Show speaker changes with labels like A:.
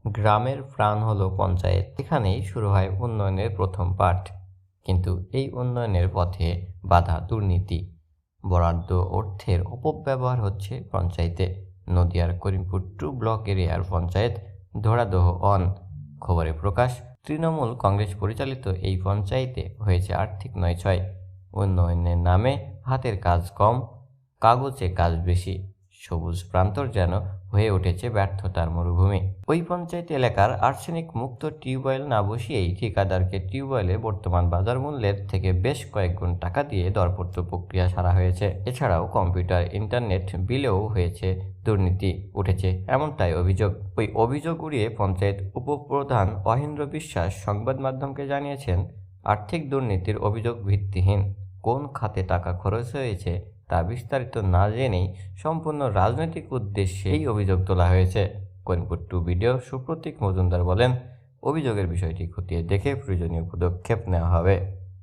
A: গ্রামের প্রাণ হলো পঞ্চায়েত। এখানেই শুরু হয় উন্নয়নের প্রথম পাঠ। কিন্তু এই উন্নয়নের পথে বাধা দুর্নীতি। বরাদ্দ অর্থের অপব্যবহার হচ্ছে পঞ্চায়েতে। নদিয়ার করিমপুর 2 ব্লক এরিয়ার পঞ্চায়েত ধরাদহ অন খবরে প্রকাশ, তৃণমূল কংগ্রেস পরিচালিত এই পঞ্চায়েতে হয়েছে আর্থিক নয়ছয়। উন্নয়নের নামে হাতের কাজ কম, কাগজে কাজ বেশি। সবুজ প্রান্তর যেন হয়ে উঠেছে ব্যর্থতার মরুভূমি। ওই পঞ্চায়েত এলাকার আর্সেনিক মুক্ত টিউবওয়েল না বসিয়েই ঠিকাদারকে টিউবওয়েলে বর্তমান বাজার মূল্যের থেকে বেশ কয়েক গুণ টাকা দিয়ে দরপত্র প্রক্রিয়া সারা হয়েছে। এছাড়াও কম্পিউটার, ইন্টারনেট বিলেও হয়েছে দুর্নীতি উঠেছে, এমনটাই অভিযোগ। ওই অভিযোগ উড়িয়ে পঞ্চায়েত উপপ্রধান অহিন্দ্র বিশ্বাস সংবাদ মাধ্যমকে জানিয়েছেন, আর্থিক দুর্নীতির অভিযোগ ভিত্তিহীন। কোন খাতে টাকা খরচ হয়েছে তা বিস্তারিত না জেনেই সম্পূর্ণ রাজনৈতিক উদ্দেশ্যে এই অভিযোগ তোলা হয়েছে। করিমপুর 2 ভিডিও সুপ্রতীক মজুমদার বলেন, অভিযোগের বিষয়টি খতিয়ে দেখে প্রয়োজনীয় পদক্ষেপ নেওয়া হবে।